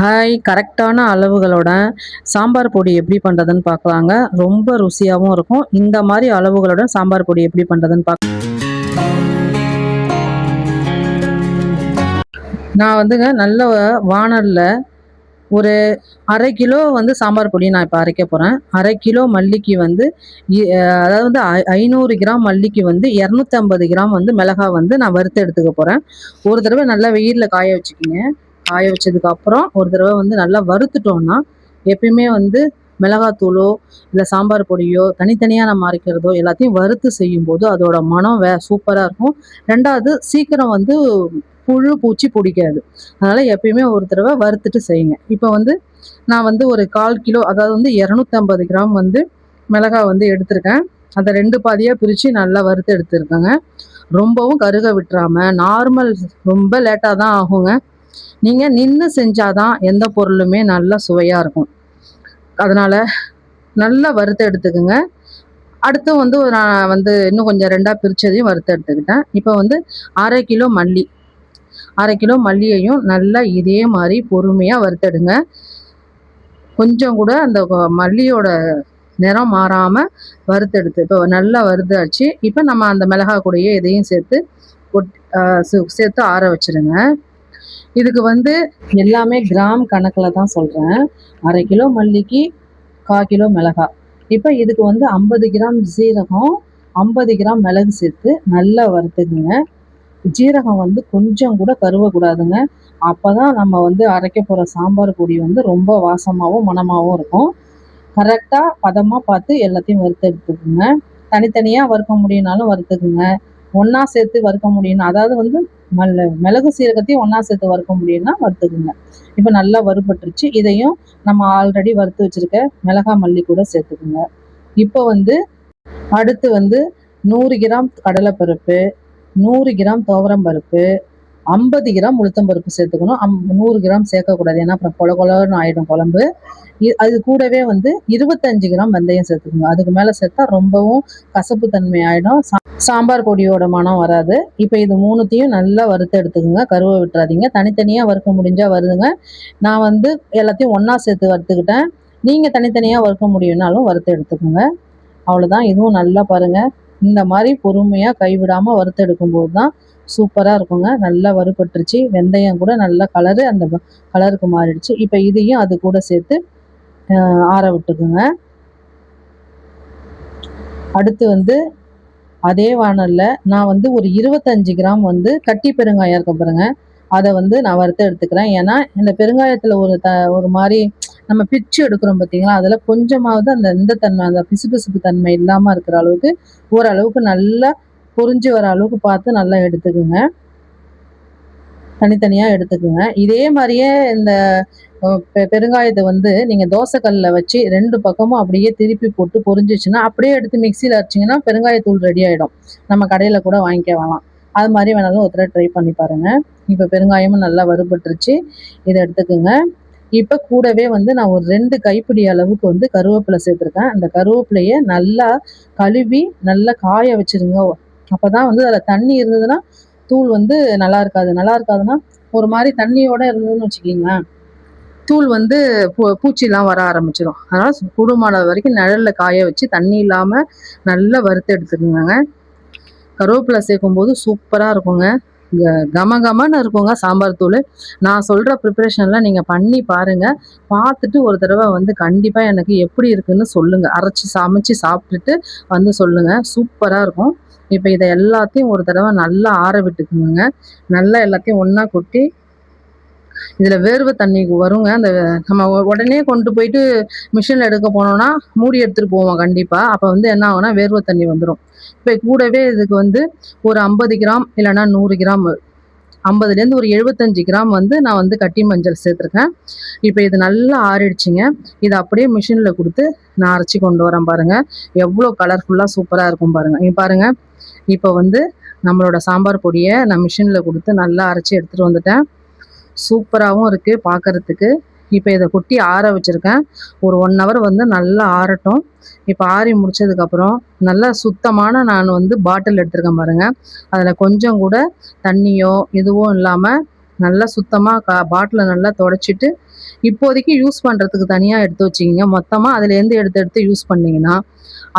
Hi, கரெக்டான அளவுகளோட சாம்பார் பொடி எப்படி பண்ணுறதுன்னு பார்க்கலாங்க. ரொம்ப ருசியாகவும் இருக்கும். இந்த மாதிரி அளவுகளோட சாம்பார் பொடி எப்படி பண்ணுறதுன்னு நான் வந்துங்க நல்ல வாணல்ல ஒரு 1/2 கிலோ வந்து சாம்பார் பொடி நான் இப்போ அரைக்க போகிறேன். 1/2 கிலோ மல்லிக்கு வந்து அதாவது வந்து 500 கிராம் மல்லிக்கு வந்து 250 கிராம் வந்து மிளகா வந்து நான் வறுத்து எடுத்துக்க போகிறேன். ஒரு தடவை நல்லா வெயிலில் காய வச்சுக்கிங்க. காய வச்சதுக்கப்புறம் ஒரு தடவை வந்து நல்லா வறுத்துட்டோம்னா எப்பயுமே வந்து மிளகாத்தூளோ இல்லை சாம்பார் பொடியோ தனித்தனியாக நம்ம அரைக்கிறதோ எல்லாத்தையும் வறுத்து செய்யும்போது அதோட மனம் சூப்பராக இருக்கும். ரெண்டாவது சீக்கிரம் வந்து புழு பூச்சி பிடிக்காது. அதனால் எப்பயுமே ஒரு தடவை வறுத்துட்டு செய்யுங்க. இப்போ வந்து நான் வந்து ஒரு 1/4 கிலோ அதாவது வந்து 250 கிராம் வந்து மிளகாய் வந்து எடுத்திருக்கேன். அதை 2 பாதியாக பிரித்து நல்லா வறுத்து எடுத்துருக்கேங்க. ரொம்பவும் கருக விட்டுறாம நார்மல் ரொம்ப லேட்டாக தான் ஆகுங்க. நீங்கள் நின்று செஞ்சாதான் எந்த பொருளுமே நல்லா சுவையாக இருக்கும். அதனால் நல்லா வறுத்து எடுத்துக்குங்க. அடுத்து வந்து நான் வந்து இன்னும் கொஞ்சம் 2ஆக பிரித்ததையும் வறுத்து எடுத்துக்கிட்டேன். இப்போ வந்து 1/2 கிலோ மல்லி 1/2 கிலோ மல்லியையும் நல்லா இதே மாதிரி பொறுமையாக வறுத்தெடுங்க. கொஞ்சம் கூட அந்த மல்லியோட நிறம் மாறாமல் வறுத்தெடுத்து இப்போ நல்லா வறுத்தாச்சு. இப்போ நம்ம அந்த மிளகாய் கூடயே இதையும் சேர்த்து சேர்த்து ஆற வச்சுருங்க. இதுக்கு வந்து எல்லாமே கிராம் கணக்கில் தான் சொல்கிறேன். 1/2 கிலோ மல்லிக்கு 1/4 கிலோ மிளகாய். இப்போ இதுக்கு வந்து 50 கிராம் சீரகம் 50 கிராம் மிளகு சேர்த்து நல்லா வறுத்துக்குங்க. ஜீரகம் வந்து கொஞ்சம் கூட கருவக்கூடாதுங்க. அப்போ தான் நம்ம வந்து அரைக்க போகிற சாம்பார் பொடி வந்து ரொம்ப வாசமாகவும் மணமாகவும் இருக்கும். கரெக்டாக பதமாக பார்த்து எல்லாத்தையும் வறுத்து எடுத்துக்குங்க. தனித்தனியாக வறுக்க முடியும்னாலும் வறுத்துக்குங்க. ஒன்றா சேர்த்து வறுக்க முடியும், அதாவது வந்து மிளகு சீரகத்தையும் ஒன்றா சேர்த்து வறுக்க முடியும்னா வறுத்துக்குங்க. இப்போ நல்லா வறுபட்டுருச்சு. இதையும் நம்ம ஆல்ரெடி வறுத்து வச்சுருக்க மிளகாய் மல்லி கூட சேர்த்துக்குங்க. இப்போ வந்து அடுத்து வந்து 100 கிராம் கடலைப்பருப்பு, 100 கிராம் துவரம்பருப்பு, 50 கிராம் உளுத்தம்பருப்பு சேர்த்துக்கணும். 100 கிராம் சேர்க்கக்கூடாது. ஏன்னா அப்புறம் கொல கொலன்னு ஆகிடும் குழம்பு. அது கூடவே வந்து 25 கிராம் வெந்தயம் சேர்த்துக்கோங்க. அதுக்கு மேலே சேர்த்தா ரொம்பவும் கசப்பு தன்மை ஆகிடும். சாம்பார் பொடியோட மனம் வராது. இப்போ இது 3த்தையும் நல்லா வறுத்து எடுத்துக்கோங்க. கருவை விட்டுறாதீங்க. தனித்தனியாக வறுக்க முடிஞ்சால் வருதுங்க. நான் வந்து எல்லாத்தையும் ஒன்றா சேர்த்து வறுத்துக்கிட்டேன். நீங்கள் தனித்தனியாக வறுக்க முடியும்னாலும் வறுத்து எடுத்துக்கோங்க. அவ்வளோதான். இதுவும் நல்லா பாருங்கள். இந்த மாதிரி பொறுமையாக கைவிடாமல் வறுத்து எடுக்கும்போது தான் சூப்பராக இருக்குங்க. நல்லா வறுபட்டுருச்சு. வெந்தயம் கூட நல்லா கலரு அந்த கலருக்கு மாறிடுச்சு. இப்போ இதையும் அது கூட சேர்த்து ஆற விட்டுக்குங்க. அடுத்து வந்து அதே வாணல்ல நான் வந்து ஒரு 25 கிராம் வந்து கட்டி பெருங்காயம் இருக்க பாருங்க, அதை வந்து நான் வறுத்து எடுத்துக்கிறேன். ஏன்னா இந்த பெருங்காயத்தில் ஒரு மாதிரி நம்ம பிச்சு எடுக்கிறோம் பார்த்தீங்களா, அதில் கொஞ்சமாவது இந்த தன்மை அந்த பிசுபிசுப்பு தன்மை இல்லாமல் இருக்கிற அளவுக்கு ஓரளவுக்கு நல்லா பொரிஞ்சு வர அளவுக்கு பார்த்து நல்லா எடுத்துக்குங்க. தனித்தனியாக எடுத்துக்குங்க. இதே மாதிரியே இந்த பெருங்காயத்தை வந்து நீங்கள் தோசைக்கல்லில் வச்சு 2 பக்கமும் அப்படியே திருப்பி போட்டு பொரிஞ்சிச்சுன்னா அப்படியே எடுத்து மிக்சியில் அரைச்சிங்கன்னா பெருங்காயத்தூள் ரெடி ஆகிடும். நம்ம கடையில் கூட வாங்கிக்க வேணாம். அது மாதிரி வேணாலும் ஒரு தடவை ட்ரை பண்ணி பாருங்கள். இப்போ பெருங்காயமும் நல்லா வறுபட்டுருச்சு. இதை எடுத்துக்குங்க. இப்போ கூடவே வந்து நான் ஒரு 2 கைப்பிடி அளவுக்கு வந்து கருவேப்பிலை சேர்த்துருக்கேன். அந்த கருவேப்பிலையை நல்லா கழுவி நல்லா காய வச்சுருங்க. அப்போ தான் வந்து அதில் தண்ணி இருந்ததுன்னா தூள் வந்து நல்லா இருக்காதுன்னா ஒரு மாதிரி தண்ணியோட இருந்ததுன்னு வச்சுக்கிங்களேன், தூள் வந்து பூச்சிலாம் வர ஆரம்பிச்சிடும். அதனால் கூடுமான வரைக்கும் நிழலில் காய வச்சு தண்ணி இல்லாமல் நல்லா வறுத்து எடுத்துக்கோங்க. கருவேப்பிலை சேர்க்கும் போது சூப்பராக இருக்குங்க. கமகமன்னு இருக்குங்க சாம்பார் தூள். நான் சொல்கிற ப்ரிப்பரேஷன்லாம் நீங்கள் பண்ணி பாருங்கள். பார்த்துட்டு ஒரு தடவை வந்து கண்டிப்பாக எனக்கு எப்படி இருக்குன்னு சொல்லுங்கள். அரைச்சி சமைச்சு சாப்பிட்டுட்டு வந்து சொல்லுங்கள். சூப்பராக இருக்கும். இப்போ இதை எல்லாத்தையும் ஒரு தடவை நல்லா ஆற விட்டுக்குங்க. நல்லா எல்லாத்தையும் ஒன்றா கொட்டி இதில் வேர்வை தண்ணி வருங்க. அந்த நம்ம உடனே கொண்டு போயிட்டு மிஷினில் எடுக்க போனோம்னா மூடி எடுத்துகிட்டு போவோம் கண்டிப்பாக. அப்போ வந்து என்ன ஆகும்னா வேர்வை தண்ணி வந்துடும். இப்போ கூடவே இதுக்கு வந்து ஒரு 50 கிராம் இல்லைன்னா 100 கிராம் 50லேருந்து ஒரு 75 கிராம் வந்து நான் வந்து கட்டி மஞ்சள் சேர்த்துருக்கேன். இப்போ இது நல்லா ஆறிடுச்சிங்க. இதை அப்படியே மிஷினில் கொடுத்து நான் அரைச்சி கொண்டு வரேன் பாருங்கள். எவ்வளோ கலர்ஃபுல்லாக சூப்பராக இருக்கும் பாருங்கள். இங்கே பாருங்கள். இப்போ வந்து நம்மளோட சாம்பார் பொடியை நான் மிஷினில் கொடுத்து நல்லா அரைச்சி எடுத்துகிட்டு வந்துட்டேன். சூப்பராகவும் இருக்குது பார்க்குறதுக்கு. இப்போ இதை கொட்டி ஆற வச்சுருக்கேன். ஒரு 1 ஹவர் வந்து நல்லா ஆறட்டும். இப்போ ஆறி முடிச்சதுக்கப்புறம் நல்லா சுத்தமான நான் வந்து பாட்டில் எடுத்துருக்கேன் பாருங்கள். அதில் கொஞ்சம் கூட தண்ணியோ எதுவும் இல்லாமல் நல்லா சுத்தமாக பாட்டிலை நல்லா தொடச்சிட்டு இப்போதைக்கு யூஸ் பண்ணுறதுக்கு தனியாக எடுத்து வச்சிக்கிங்க. மொத்தமாக அதுலேருந்து எடுத்து எடுத்து யூஸ் பண்ணிங்கன்னா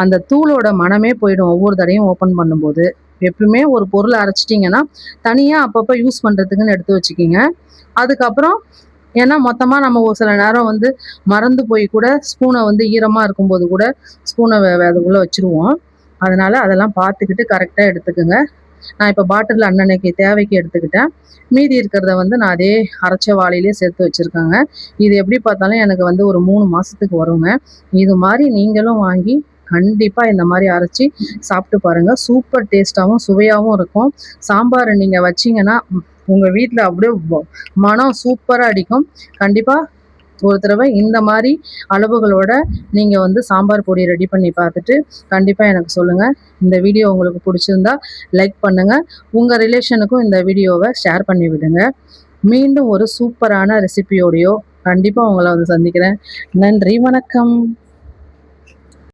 அந்த தூளோட மனமே போயிடும் ஒவ்வொரு தடையும் ஓப்பன் பண்ணும்போது. எப்பவுமே ஒரு பொருளை அரைச்சிட்டிங்கன்னா தனியாக அப்பப்போ யூஸ் பண்ணுறதுக்குன்னு எடுத்து வச்சுக்கிங்க. அதுக்கப்புறம் ஏன்னா மொத்தமாக நம்ம ஒரு சில நேரம் வந்து மறந்து போய் கூட ஸ்பூனை வந்து ஈரமாக இருக்கும்போது கூட ஸ்பூனை அதுக்குள்ளே வச்சுருவோம். அதனால் அதெல்லாம் பார்த்துக்கிட்டு கரெக்டாக எடுத்துக்குங்க. நான் இப்போ பாட்டிலில் அன்னன்னைக்கு தேவைக்கு எடுத்துக்கிட்டேன். மீதி இருக்கிறத வந்து நான் அதே அரைச்ச வாளியிலே சேர்த்து வச்சுருக்கேங்க. இது எப்படி பார்த்தாலும் எனக்கு வந்து ஒரு 3 மாதத்துக்கு வருங்க. இது மாதிரி நீங்களும் வாங்கி கண்டிப்பாக இந்த மாதிரி அரைச்சி சாப்பிட்டு பாருங்கள். சூப்பர் டேஸ்ட்டாகவும் சுவையாகவும் இருக்கும். சாம்பார் நீங்கள் வச்சிங்கன்னா உங்கள் வீட்டில் அப்படியே மனம் சூப்பராக அடிக்கும். கண்டிப்பாக ஒரு தடவை இந்த மாதிரி அளவுகளோட நீங்கள் வந்து சாம்பார் பொடி ரெடி பண்ணி பார்த்துட்டு கண்டிப்பாக எனக்கு சொல்லுங்கள். இந்த வீடியோ உங்களுக்கு பிடிச்சிருந்தா லைக் பண்ணுங்கள். உங்கள் ரிலேஷனுக்கும் இந்த வீடியோவை ஷேர் பண்ணி விடுங்க. மீண்டும் ஒரு சூப்பரான ரெசிபியோடையோ கண்டிப்பாக உங்களை வந்து சந்திக்கிறேன். நன்றி, வணக்கம்.